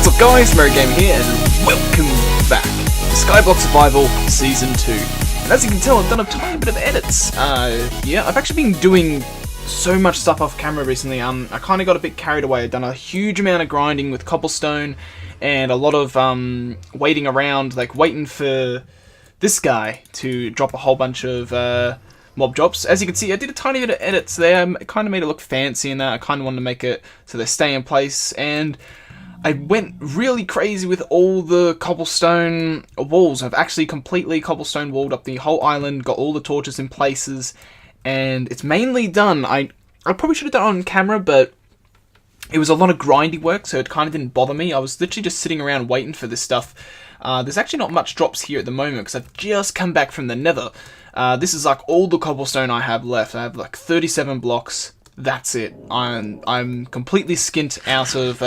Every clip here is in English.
What's up guys, Merry Game here, and welcome back to SkyBlock Survival Season 2. And as you can tell, I've done a tiny bit of edits. Yeah, I've actually been doing so much stuff off camera recently. I kind of got a bit carried away. I've done a huge amount of grinding with Cobble Stone, and a lot of waiting around, like waiting for this guy to drop a whole bunch of mob drops. As you can see, I did a tiny bit of edits there. I kind of made it look fancy and that. I kind of wanted to make it so they stay in place, and I went really crazy with all the cobblestone walls. I've actually completely cobblestone walled up the whole island, got all the torches in places, and it's mainly done. I probably should have done it on camera, but it was a lot of grindy work, so it kind of didn't bother me. I was literally just sitting around waiting for this stuff. There's actually not much drops here at the moment, because I've just come back from the nether. This is like all the cobblestone I have left. I have like 37 blocks. That's it. I'm completely skint out of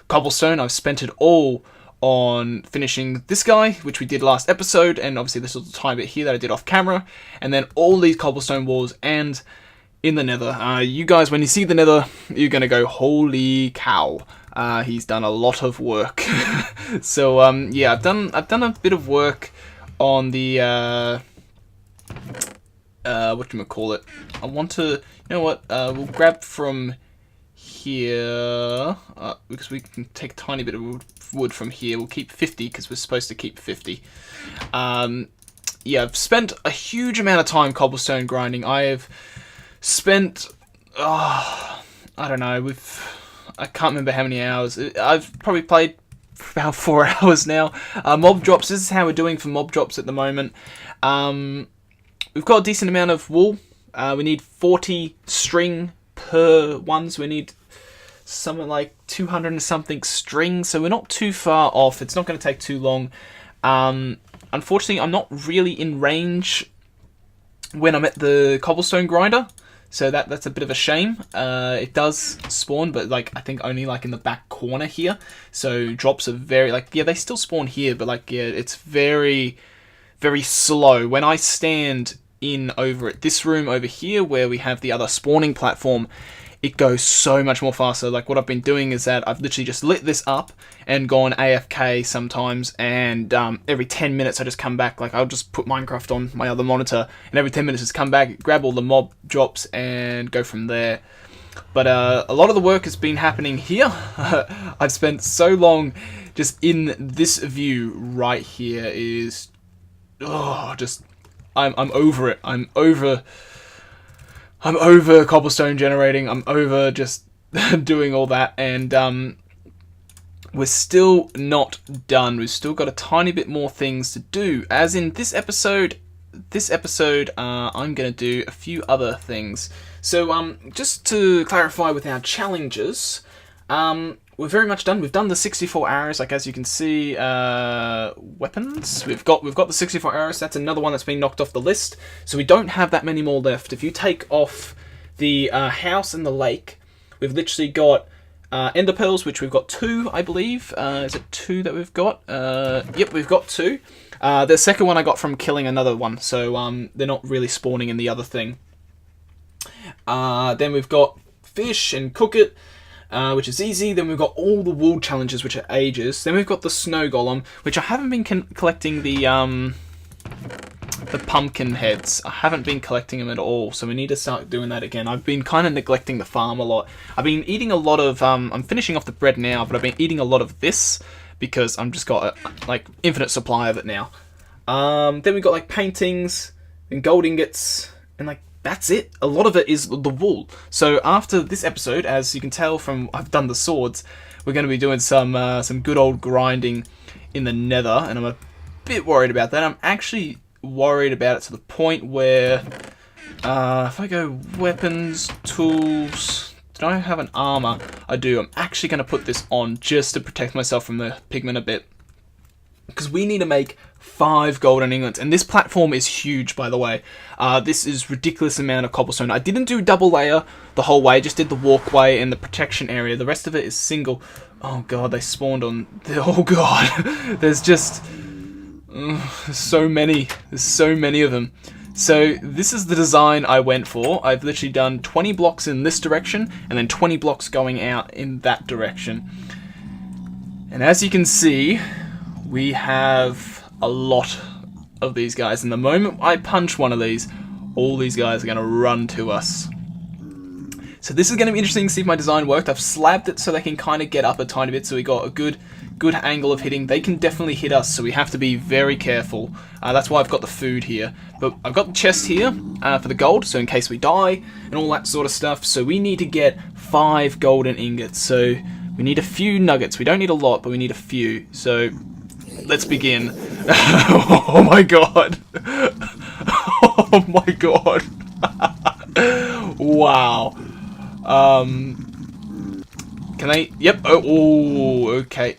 cobblestone. I've spent it all on finishing this guy, which we did last episode, and obviously this was the tiny bit here that I did off camera, and then all these cobblestone walls and in the nether. You guys, when you see the nether, you're gonna go, holy cow. He's done a lot of work. So yeah, I've done a bit of work on the whatchamacallit. I want to, you know what, we'll grab from here, because we can take a tiny bit of wood from here. We'll keep 50, because we're supposed to keep 50. Yeah, I've spent a huge amount of time cobblestone grinding. I have spent, I don't know, I can't remember how many hours. I've probably played for about 4 hours now. Mob drops, this is how we're doing for mob drops at the moment. We've got a decent amount of wool. We need 40 string per one, so we need something like 200 and something string, so we're not too far off. It's not going to take too long. Unfortunately, I'm not really in range when I'm at the cobblestone grinder, so that's a bit of a shame. It does spawn, but like I think only like in the back corner here, so drops are very, like, yeah, they still spawn here, but like, yeah, it's very, very slow. When I stand in over at this room over here where we have the other spawning platform, it goes so much more faster. Like, what I've been doing is that I've literally just lit this up and gone AFK sometimes, and every 10 minutes I just come back. Like, I'll just put Minecraft on my other monitor, and every 10 minutes just come back, grab all the mob drops, and go from there. But a lot of the work has been happening here. I've spent so long just in this view right here. Is just I'm over it. I'm over cobblestone generating. I'm over just doing all that, and we're still not done. We've still got a tiny bit more things to do. As in this episode, I'm gonna do a few other things. So just to clarify with our challenges, we're very much done. We've done the 64 arrows, like as you can see. Weapons. We've got the 64 arrows. That's another one that's been knocked off the list. So we don't have that many more left. If you take off the house and the lake, we've literally got ender pearls, which we've got 2, I believe. Is it 2 that we've got? Yep, we've got 2. The second one I got from killing another one, so they're not really spawning in the other thing. Then we've got fish and cook it, which is easy. Then we've got all the wool challenges, which are ages. Then we've got the snow golem, which I haven't been collecting the pumpkin heads. I haven't been collecting them at all, so we need to start doing that again. I've been kind of neglecting the farm a lot. I've been eating a lot of, I'm finishing off the bread now, but I've been eating a lot of this because I've just got a, like, infinite supply of it now. Then we've got like paintings and gold ingots, and like, that's it. A lot of it is the wool. So after this episode, as you can tell from I've done the swords, we're going to be doing some good old grinding in the nether, and I'm a bit worried about that. I'm actually worried about it to the point where if I go weapons, tools, do I have an armor? I do. I'm actually going to put this on just to protect myself from the pigmen a bit, because we need to make 5 golden ingots, and this platform is huge, by the way. This is ridiculous amount of cobblestone. I didn't do double layer the whole way, just did the walkway and the protection area. The rest of it is single. Oh god, they spawned on, oh god. There's just so many. There's so many of them. So this is the design I went for. I've literally done 20 blocks in this direction, and then 20 blocks going out in that direction. And as you can see, we have a lot of these guys. And the moment I punch one of these, all these guys are going to run to us. So this is going to be interesting to see if my design worked. I've slabbed it so they can kind of get up a tiny bit, so we got a good angle of hitting. They can definitely hit us, so we have to be very careful. That's why I've got the food here. But I've got the chest here for the gold, so in case we die and all that sort of stuff. So we need to get 5 golden ingots. So we need a few nuggets. We don't need a lot, but we need a few. So let's begin. Oh my god. Oh my god. Wow. Can they? Yep. Oh, okay.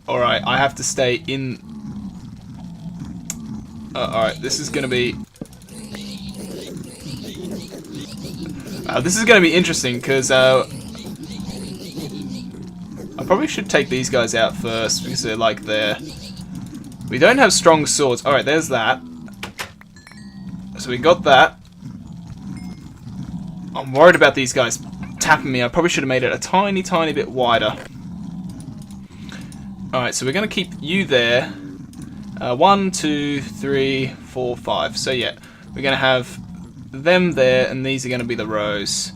Alright, I have to stay in... alright, this is gonna be... this is gonna be interesting, because, I probably should take these guys out first, because they're like there. We don't have strong swords. Alright, there's that. So we got that. I'm worried about these guys tapping me. I probably should have made it a tiny bit wider. Alright, so we're going to keep you there. 1, 2, 3, 4, 5. So yeah, we're going to have them there, and these are going to be the rows.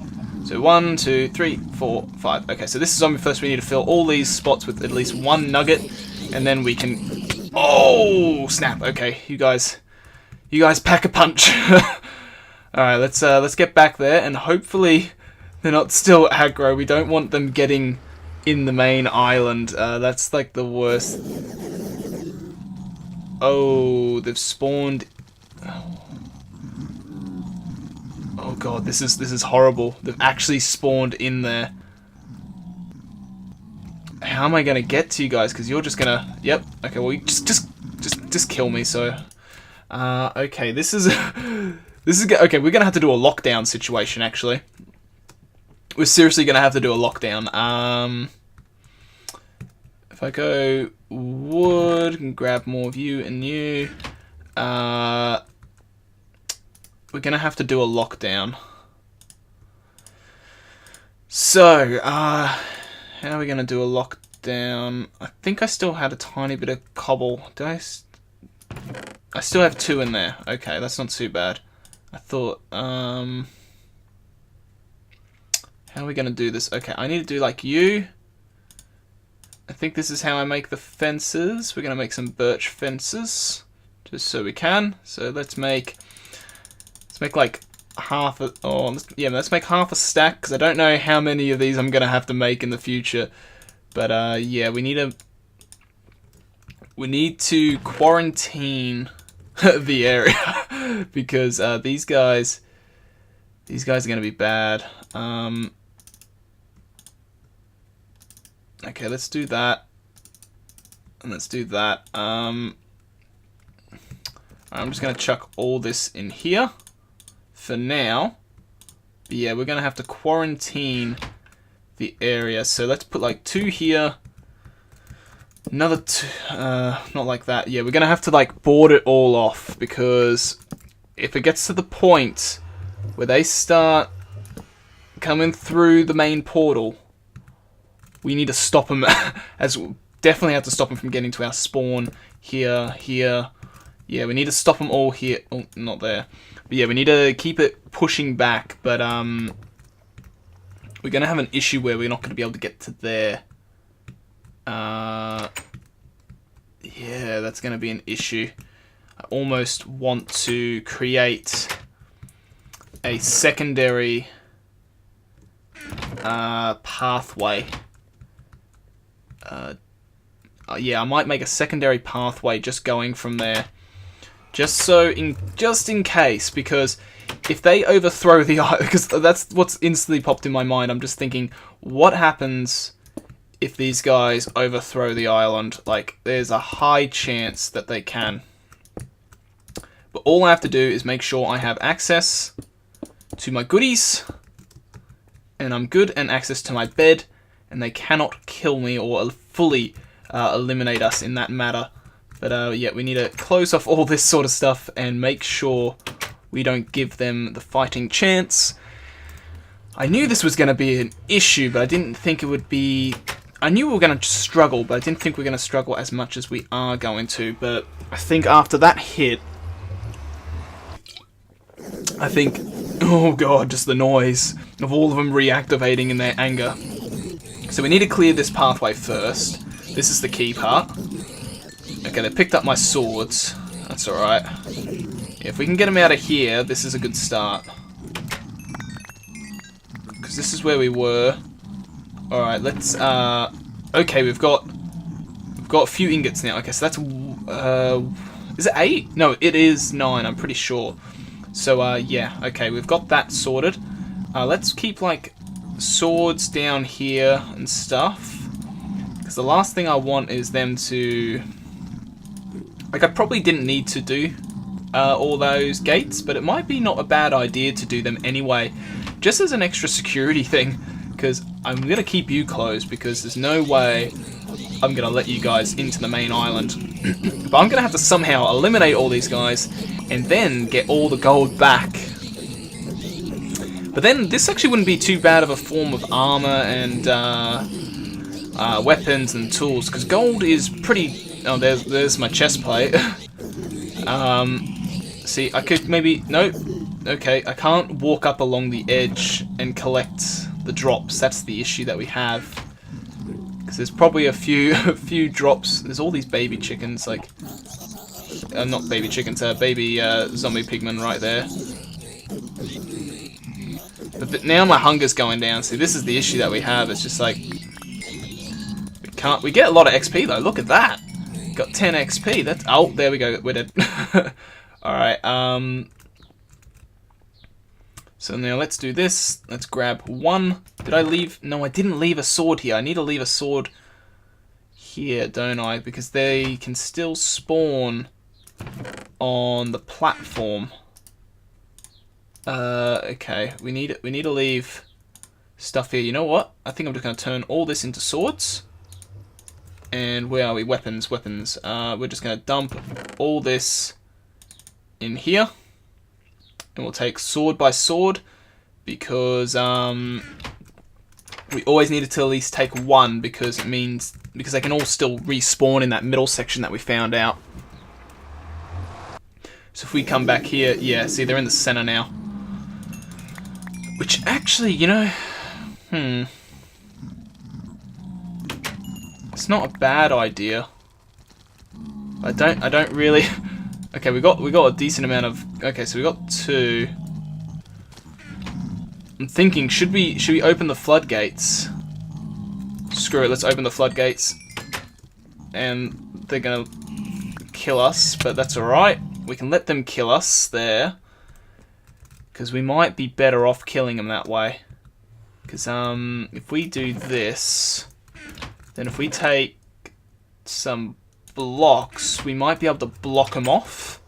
So 1, 2, 3, 4, 5. Okay, so this is zombie first. We need to fill all these spots with at least 1 nugget, and then we can... Oh, snap. Okay, you guys pack a punch. Alright, let's get back there, and hopefully they're not still aggro. We don't want them getting in the main island. That's like the worst. Oh, they've spawned. Oh god, this is horrible. They've actually spawned in there. How am I gonna get to you guys? Because you're just gonna. Yep. Okay. Well, you just kill me. So. Okay. This is. This is okay. We're gonna have to do a lockdown situation. Actually, we're seriously gonna have to do a lockdown. If I go wood and grab more of you and you, we're gonna have to do a lockdown. So, how are we gonna do a lockdown? I think I still had a tiny bit of cobble. Did I still have 2 in there. Okay, that's not too bad. I thought, how are we gonna do this? Okay, I need to do like you. I think this is how I make the fences. We're gonna make some birch fences, just so we can. So let's make like half a. Oh, let's make half a stack, because I don't know how many of these I'm gonna have to make in the future. But yeah, we need to quarantine the area because these guys are gonna be bad. Okay, let's do that, and let's do that. I'm just gonna chuck all this in here for now. But yeah, we're gonna have to quarantine the area. So let's put like 2 here. Another 2, not like that. Yeah, we're gonna have to like board it all off, because if it gets to the point where they start coming through the main portal, we need to stop them. As definitely have to stop them from getting to our spawn here. Yeah, we need to stop them all here. Oh, not there. But yeah, we need to keep it pushing back. But we're gonna have an issue where we're not gonna be able to get to there. Yeah, that's going to be an issue. I almost want to create a secondary pathway. Yeah, I might make a secondary pathway just going from there. Just in case, because if they overthrow the island, because that's what's instantly popped in my mind. I'm just thinking, what happens if these guys overthrow the island? Like, there's a high chance that they can. But all I have to do is make sure I have access to my goodies, and I'm good, and access to my bed, and they cannot kill me or fully eliminate us in that matter. But yeah, we need to close off all this sort of stuff and make sure we don't give them the fighting chance. I knew this was going to be an issue, but I didn't think it would be I knew we were going to struggle, but I didn't think we were going to struggle as much as we are going to. But I think after that hit, I think, oh god, just the noise of all of them reactivating in their anger. So we need to clear this pathway first. This is the key part. Okay, they picked up my swords. That's alright. Yeah, if we can get them out of here, this is a good start. Because this is where we were. Alright, let's, okay, we've got a few ingots now. Okay, so that's, is it 8? No, it is 9, I'm pretty sure. So, yeah, okay, we've got that sorted. Let's keep, like, swords down here and stuff. Because the last thing I want is them to... Like, I probably didn't need to do all those gates, but it might be not a bad idea to do them anyway. Just as an extra security thing. Because I'm going to keep you closed, because there's no way I'm going to let you guys into the main island. But I'm going to have to somehow eliminate all these guys, and then get all the gold back. But then, this actually wouldn't be too bad of a form of armor and weapons and tools, because gold is pretty... Oh, there's my chest plate. See, I could maybe... Nope. Okay, I can't walk up along the edge and collect the drops. That's the issue that we have. Because there's probably a few drops. There's all these baby chickens, like... not baby chickens, baby zombie pigmen right there. But now my hunger's going down. See, this is the issue that we have. It's just like... We get a lot of XP though, look at that! Got 10 XP, that's... Oh, there we go, we're dead. Alright, so now let's do this. Let's grab one. Did I leave... No, I didn't leave a sword here. I need to leave a sword here, don't I? Because they can still spawn on the platform. Okay, we need to leave stuff here. You know what? I think I'm just going to turn all this into swords. And where are we? Weapons. We're just going to dump all this in here. And we'll take sword by sword. Because we always needed to at least take one. Because it means... Because they can all still respawn in that middle section that we found out. So if we come back here... Yeah, see, they're in the center now. Which actually, you know... It's not a bad idea. I don't really... Okay, we got a decent amount of... Okay, so we got 2. I'm thinking, should we open the floodgates? Screw it, let's open the floodgates. And they're gonna kill us, but that's alright. We can let them kill us there. Because we might be better off killing them that way. Because if we do this... Then if we take some blocks, we might be able to block them off.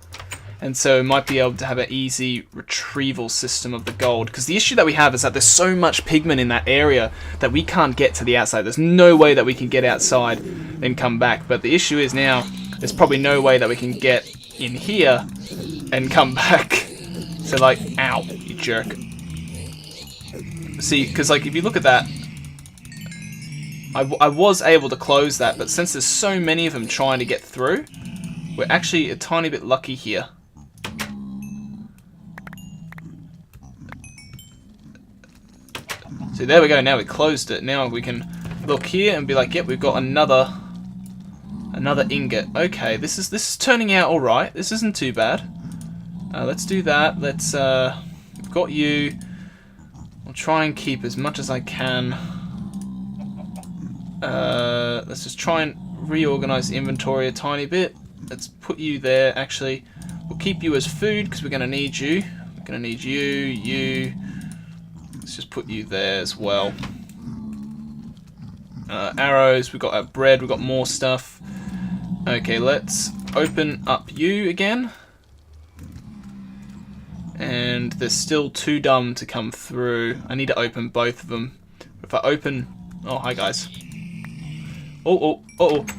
And so we might be able to have an easy retrieval system of the gold. Because the issue that we have is that there's so much pigment in that area that we can't get to the outside. There's no way that we can get outside and come back. But the issue is now, there's probably no way that we can get in here and come back. So like, ow, you jerk. See, because like if you look at that, I was able to close that, but since there's so many of them trying to get through, we're actually a tiny bit lucky here. So there we go, now we closed it. Now we can look here and be like, yep, we've got another ingot. Okay, this is turning out alright. This isn't too bad. Let's do that. Let's we've got you. I'll try and keep as much as I can. Let's just try and reorganize the inventory a tiny bit. Let's put you there. Actually, we'll keep you as food because we're going to need you. We're going to need you. Let's just put you there as well. Arrows. We've got our bread. We've got more stuff. Okay, let's open up you again. And they're still too dumb to come through. I need to open both of them. If I open... Oh, hi guys. Oh,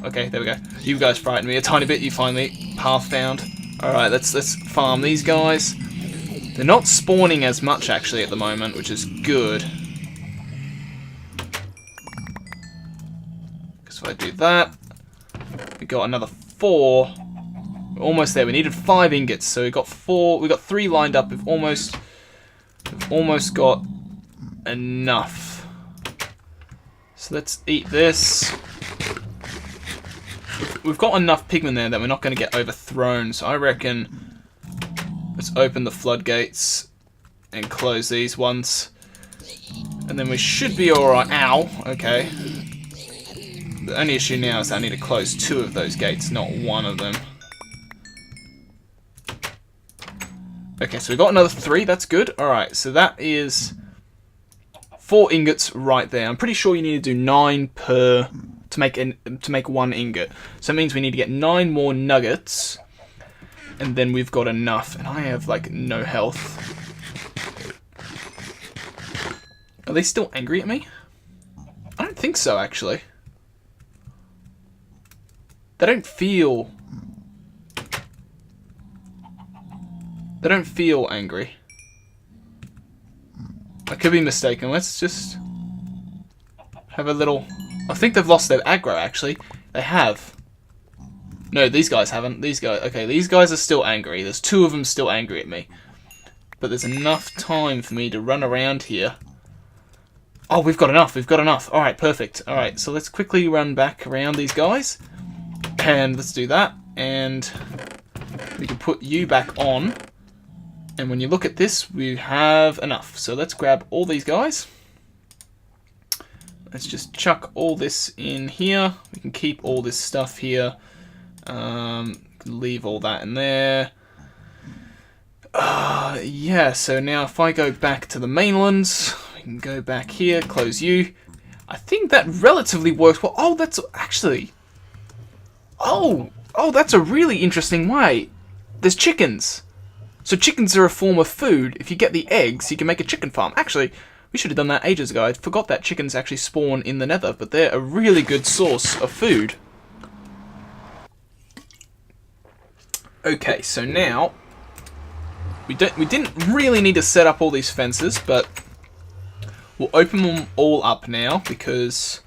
okay, there we go. You guys frightened me a tiny bit, you finally path found. Alright, let's farm these guys. They're not spawning as much actually at the moment, which is good. So if I do that, we got another 4. We're almost there. We needed 5 ingots, so we got 4. We got 3 lined up. We've almost got enough. So let's eat this. We've got enough pigmen there that we're not going to get overthrown. So I reckon let's open the floodgates and close these ones. And then we should be alright. Ow. Okay. The only issue now is I need to close 2 of those gates, not 1 of them. Okay, so we got another 3. That's good. Alright, so that is 4 ingots right there. I'm pretty sure you need to do 9 per to make 1 ingot. So that means we need to get 9 more nuggets, and then we've got enough. And I have like no health. Are they still angry at me? I don't think so, actually. They don't feel angry. I could be mistaken. Let's just have a little... I think they've lost their aggro, actually. They have. No, these guys haven't. These guys... Okay, these guys are still angry. There's 2 of them still angry at me. But there's enough time for me to run around here. Oh, we've got enough. We've got enough. Alright, perfect. Alright, so let's quickly run back around these guys. And let's do that. And we can put you back on. And when you look at this, we have enough. So let's grab all these guys. Let's just chuck all this in here. We can keep all this stuff here. Leave all that in there. Yeah, so now if I go back to the mainland, we can go back here, close you. I think that relatively works well. Oh, that's actually... Oh, that's a really interesting way. There's chickens. So chickens are a form of food. If you get the eggs, you can make a chicken farm. Actually, we should have done that ages ago. I forgot that chickens actually spawn in the nether, but they're a really good source of food. Okay, so now we didn't really need to set up all these fences, but we'll open them all up now because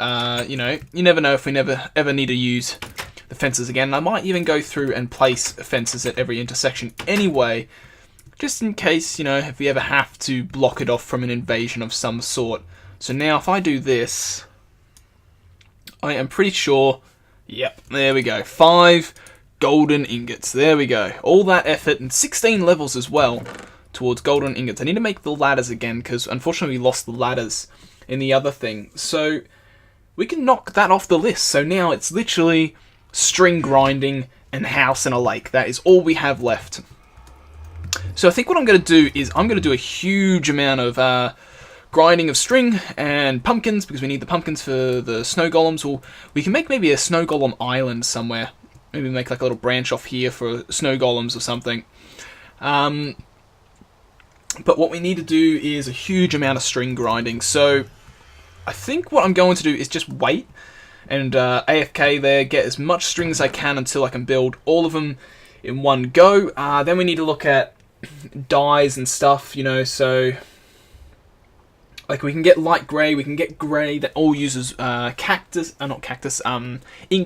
you know, you never know if we ever need to use the fences again. I might even go through and place fences at every intersection anyway, just in case, you know, if we ever have to block it off from an invasion of some sort. So now if I do this, I am pretty sure, yep, there we go, 5 golden ingots, there we go. All that effort and 16 levels as well towards golden ingots. I need to make the ladders again because unfortunately we lost the ladders in the other thing. So we can knock that off the list. So now it's literally string grinding and house and a lake. That is all we have left. So I think what I'm going to do is I'm going to do a huge amount of grinding of string and pumpkins because we need the pumpkins for the snow golems. Or we can make maybe a snow golem island somewhere. Maybe make like a little branch off here for snow golems or something. But what we need to do is a huge amount of string grinding. So I think what I'm going to do is just wait and AFK there, get as much string as I can until I can build all of them in one go. Then we need to look at dyes and stuff, you know, so like we can get light grey, we can get grey that all uses ink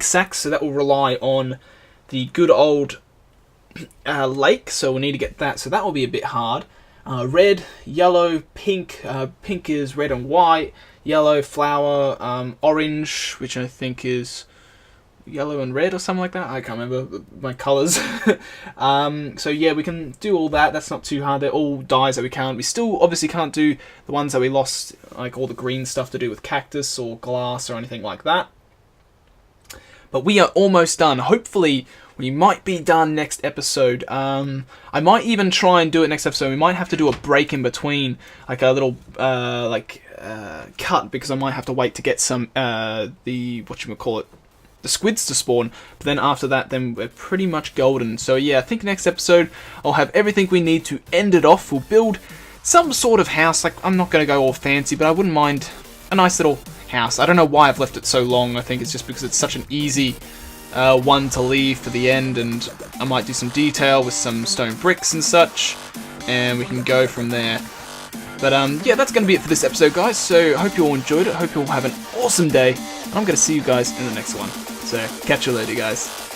sacs, so that will rely on the good old lake, so we'll need to get that, so that will be a bit hard. Red, yellow, pink, pink is red and white, yellow, flower, orange, which I think is yellow and red or something like that. I can't remember my colours. So yeah, we can do all that. That's not too hard. They're all dyes that we can't. We still obviously can't do the ones that we lost, like all the green stuff to do with cactus or glass or anything like that. But we are almost done. Hopefully, we might be done next episode. I might even try and do it next episode. We might have to do a break in between, like a little cut, because I might have to wait to get some the squids to spawn. But then after that, then we're pretty much golden. So yeah, I think next episode I'll have everything we need to end it off. We'll build some sort of house. Like, I'm not going to go all fancy, but I wouldn't mind a nice little house. I don't know why I've left it so long. I think it's just because it's such an easy one to leave for the end, and I might do some detail with some stone bricks and such, and we can go from there. But yeah, that's going to be it for this episode, guys. So I hope you all enjoyed it. I hope you all have an awesome day. And I'm going to see you guys in the next one. So catch you later, guys.